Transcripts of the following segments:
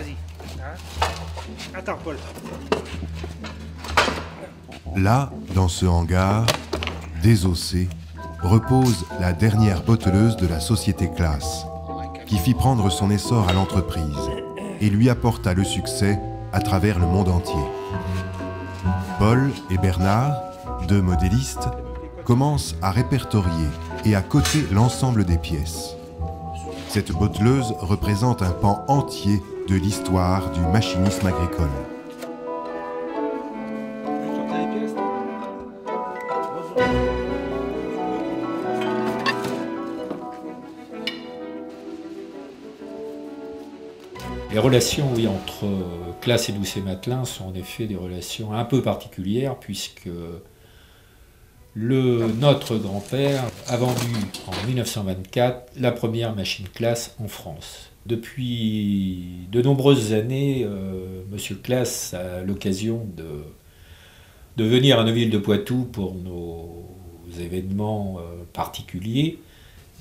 Vas-y. Hein? Attends, Paul. Là, dans ce hangar, désossé, repose la dernière botteleuse de la société Claas, qui fit prendre son essor à l'entreprise et lui apporta le succès à travers le monde entier. Paul et Bernard, deux modélistes, commencent à répertorier et à coter l'ensemble des pièces. Cette botteleuse représente un pan entier de l'histoire du machinisme agricole. Les relations entre Claas et Doucet-Matelin sont en effet des relations un peu particulières puisque notre grand-père a vendu en 1924 la première machine Claas en France. Depuis de nombreuses années, M. Claas a l'occasion de venir à Neuville-de-Poitou pour nos événements particuliers.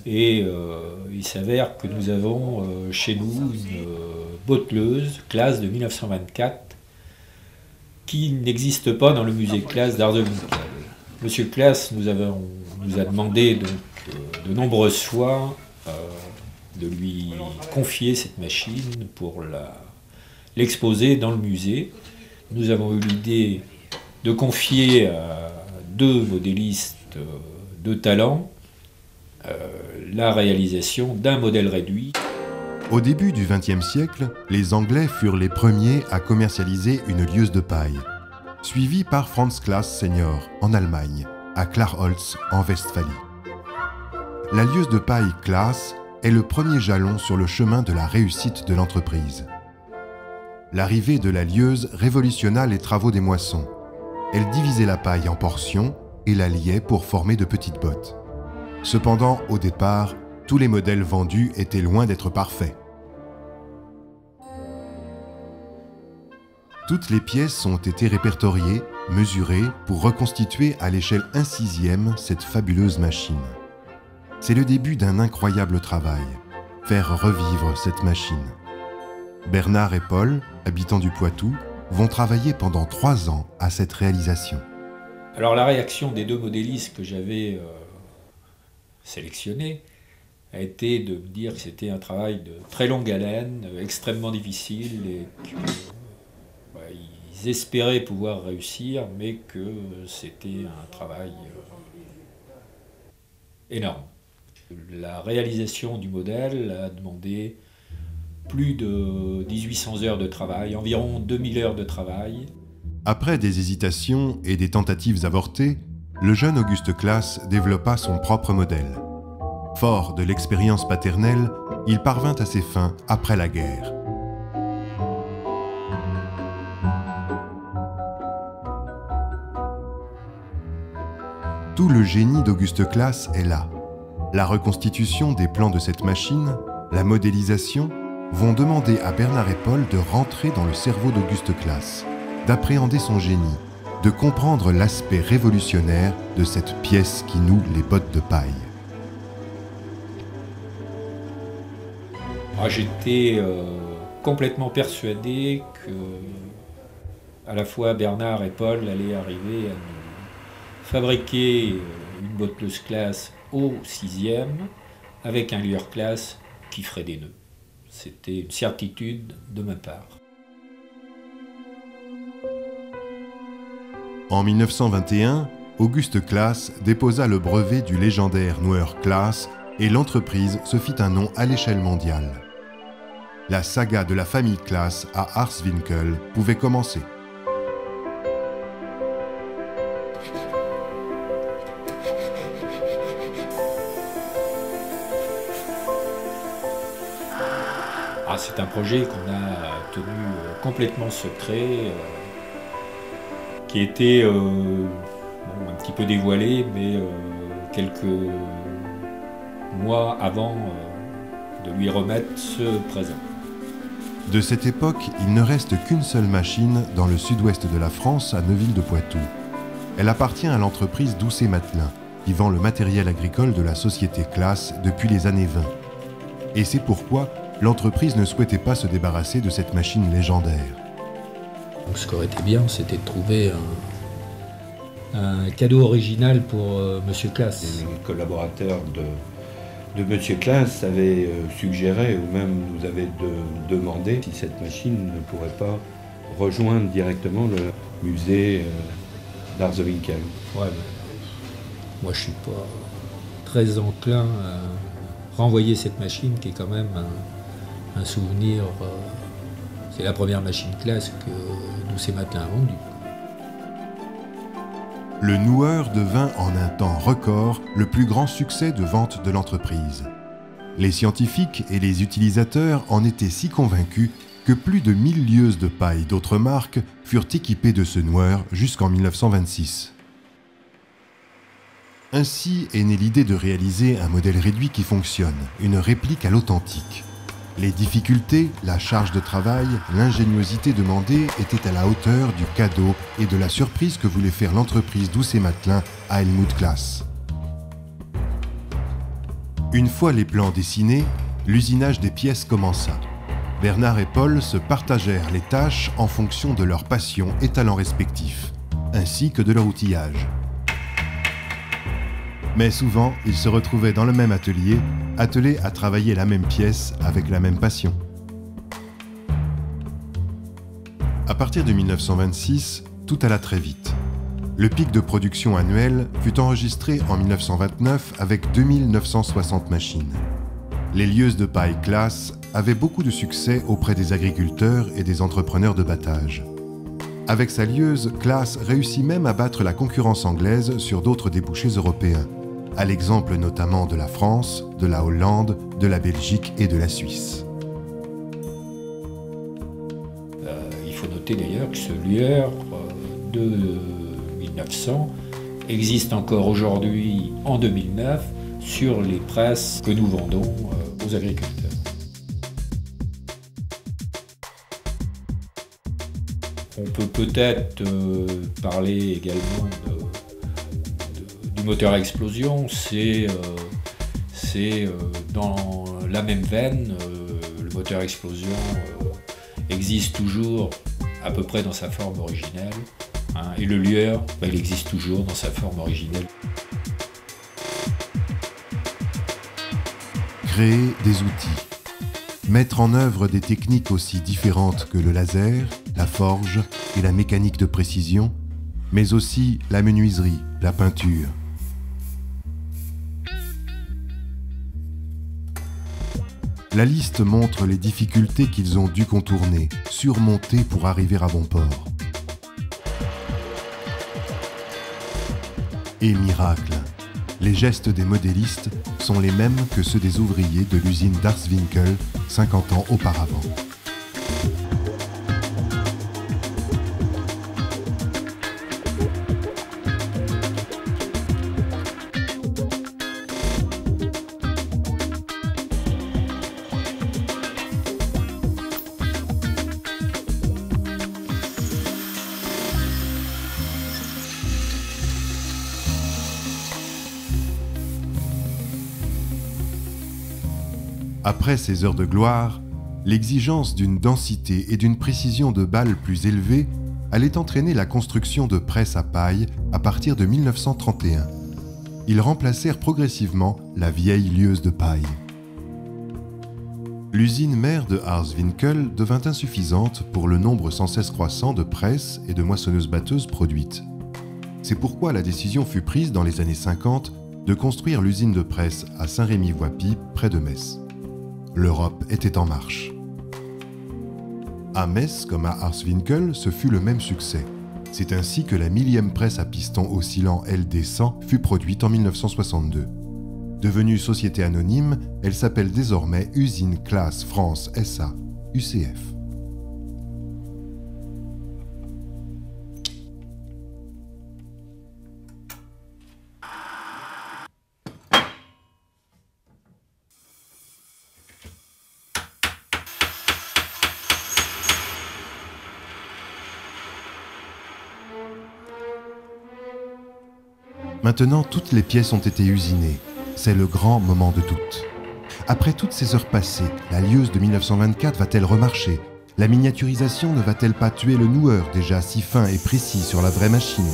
Et il s'avère que nous avons chez nous une botteleuse Claas de 1924 qui n'existe pas dans le musée Claas d'Ardevincal. Monsieur Claas nous a demandé donc, de nombreuses fois de lui confier cette machine pour l'exposer dans le musée. Nous avons eu l'idée de confier à deux modélistes de talent la réalisation d'un modèle réduit. Au début du XXe siècle, les Anglais furent les premiers à commercialiser une lieuse de paille, suivi par Franz Claas Senior en Allemagne, à Clarholz en Westphalie. La lieuse de paille Claas est le premier jalon sur le chemin de la réussite de l'entreprise. L'arrivée de la lieuse révolutionna les travaux des moissons. Elle divisait la paille en portions et la liait pour former de petites bottes. Cependant, au départ, tous les modèles vendus étaient loin d'être parfaits. Toutes les pièces ont été répertoriées, mesurées pour reconstituer à l'échelle 1/6 cette fabuleuse machine. C'est le début d'un incroyable travail, faire revivre cette machine. Bernard et Paul, habitants du Poitou, vont travailler pendant 3 ans à cette réalisation. Alors la réaction des deux modélistes que j'avais sélectionnés a été de me dire que c'était un travail de très longue haleine, extrêmement difficile et qu'ils espéraient pouvoir réussir, mais que c'était un travail énorme. La réalisation du modèle a demandé plus de 1800 heures de travail, environ 2000 heures de travail. Après des hésitations et des tentatives avortées, le jeune Auguste Claas développa son propre modèle. Fort de l'expérience paternelle, il parvint à ses fins après la guerre. Tout le génie d'Auguste Claas est là. La reconstitution des plans de cette machine, la modélisation, vont demander à Bernard et Paul de rentrer dans le cerveau d'Auguste Claas, d'appréhender son génie, de comprendre l'aspect révolutionnaire de cette pièce qui noue les bottes de paille. J'étais complètement persuadé que à la fois Bernard et Paul allaient arriver à nous fabriquer une botteleuse Claas au 6e avec un lieur Claas qui ferait des nœuds. C'était une certitude de ma part. En 1921, Auguste Claas déposa le brevet du légendaire noueur Claas et l'entreprise se fit un nom à l'échelle mondiale. La saga de la famille Claas à Arswinkel pouvait commencer. C'est un projet qu'on a tenu complètement secret, qui était un petit peu dévoilé, mais quelques mois avant de lui remettre ce présent. De cette époque, il ne reste qu'une seule machine dans le sud-ouest de la France, à Neuville-de-Poitou. Elle appartient à l'entreprise Doucet-Matelin, qui vend le matériel agricole de la société Claas depuis les années 20. Et c'est pourquoi l'entreprise ne souhaitait pas se débarrasser de cette machine légendaire. Donc, ce qui aurait été bien, c'était de trouver un cadeau original pour Monsieur Claas. Les collaborateurs de Monsieur Claas avaient suggéré ou même nous avaient demandé si cette machine ne pourrait pas rejoindre directement le musée d'Arsewinkel. Ouais, mais moi je suis pas très enclin à renvoyer cette machine qui est quand même un souvenir. C'est la première machine Claas que Doucet Matelin a vendue. Le noueur devint en un temps record le plus grand succès de vente de l'entreprise. Les scientifiques et les utilisateurs en étaient si convaincus que plus de 1000 lieuses de paille d'autres marques furent équipées de ce noueur jusqu'en 1926. Ainsi est née l'idée de réaliser un modèle réduit qui fonctionne, une réplique à l'authentique. Les difficultés, la charge de travail, l'ingéniosité demandée étaient à la hauteur du cadeau et de la surprise que voulait faire l'entreprise Doucet Matelin à Helmut Claas. Une fois les plans dessinés, l'usinage des pièces commença. Bernard et Paul se partagèrent les tâches en fonction de leur passion et talents respectifs, ainsi que de leur outillage. Mais souvent, ils se retrouvaient dans le même atelier, attelés à travailler la même pièce avec la même passion. À partir de 1926, tout alla très vite. Le pic de production annuel fut enregistré en 1929 avec 2960 machines. Les lieuses de paille Claas avaient beaucoup de succès auprès des agriculteurs et des entrepreneurs de battage. Avec sa lieuse, Claas réussit même à battre la concurrence anglaise sur d'autres débouchés européens, à l'exemple notamment de la France, de la Hollande, de la Belgique et de la Suisse. Il faut noter d'ailleurs que ce lueur de 1900 existe encore aujourd'hui, en 2009, sur les presses que nous vendons aux agriculteurs. On peut peut-être parler également du moteur à explosion. C'est dans la même veine. Le moteur à explosion existe toujours à peu près dans sa forme originelle. Et le lueur, il existe toujours dans sa forme originelle. Créer des outils. Mettre en œuvre des techniques aussi différentes que le laser, la forge et la mécanique de précision, mais aussi la menuiserie, la peinture. La liste montre les difficultés qu'ils ont dû contourner, surmonter pour arriver à bon port. Et miracle, les gestes des modélistes sont les mêmes que ceux des ouvriers de l'usine d'Arsewinkel 50 ans auparavant. Après ces heures de gloire, l'exigence d'une densité et d'une précision de balles plus élevée allait entraîner la construction de presses à paille à partir de 1931. Ils remplacèrent progressivement la vieille lieuse de paille. L'usine mère de Arsewinkel devint insuffisante pour le nombre sans cesse croissant de presses et de moissonneuses-batteuses produites. C'est pourquoi la décision fut prise dans les années 50 de construire l'usine de presse à Saint-Rémy-Voipy, près de Metz. L'Europe était en marche. À Metz comme à Arsewinkel, ce fut le même succès. C'est ainsi que la 1000e presse à piston oscillant LD100 fut produite en 1962. Devenue société anonyme, elle s'appelle désormais Usine Claas France SA, UCF. Maintenant, toutes les pièces ont été usinées. C'est le grand moment de doute. Après toutes ces heures passées, la lieuse de 1924 va-t-elle remarcher? La miniaturisation ne va-t-elle pas tuer le noueur déjà si fin et précis sur la vraie machine?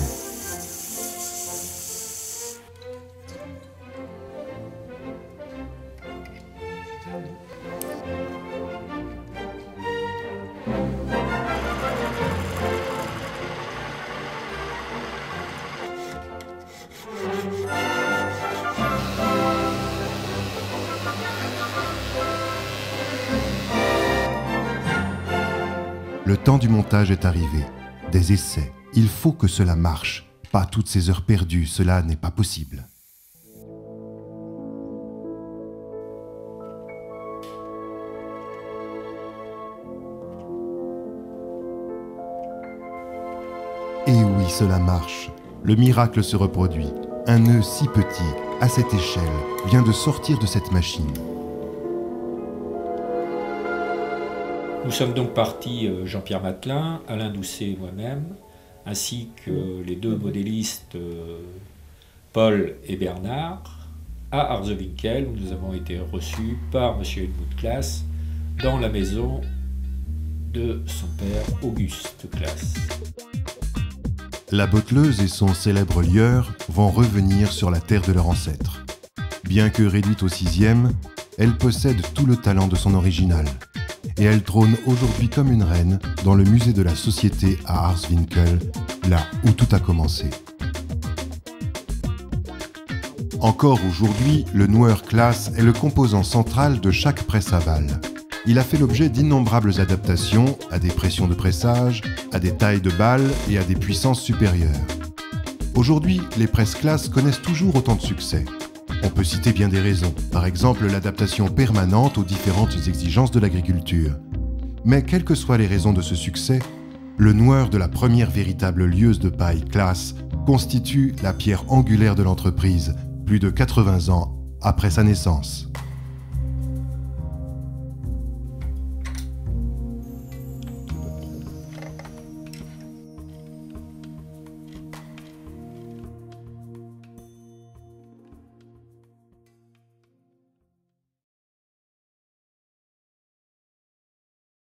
Le temps du montage est arrivé. Des essais. Il faut que cela marche. Pas toutes ces heures perdues, cela n'est pas possible. Et oui, cela marche. Le miracle se reproduit. Un nœud si petit, à cette échelle, vient de sortir de cette machine. Nous sommes donc partis, Jean-Pierre Matelin, Alain Doucet et moi-même, ainsi que les deux modélistes Paul et Bernard, à Arzewinkel, où nous avons été reçus par M. Helmut Klaas dans la maison de son père Auguste Klaas. La botteleuse et son célèbre lieur vont revenir sur la terre de leur ancêtre. Bien que réduite au 6e, elle possède tout le talent de son original. Et elle trône aujourd'hui comme une reine dans le musée de la société à Arzewinkel, là où tout a commencé. Encore aujourd'hui, le noueur Klaas est le composant central de chaque presse à balles. Il a fait l'objet d'innombrables adaptations à des pressions de pressage, à des tailles de balles et à des puissances supérieures. Aujourd'hui, les presses Klaas connaissent toujours autant de succès. On peut citer bien des raisons, par exemple l'adaptation permanente aux différentes exigences de l'agriculture. Mais quelles que soient les raisons de ce succès, le noueur de la première véritable lieuse de paille Klaas constitue la pierre angulaire de l'entreprise, plus de 80 ans après sa naissance.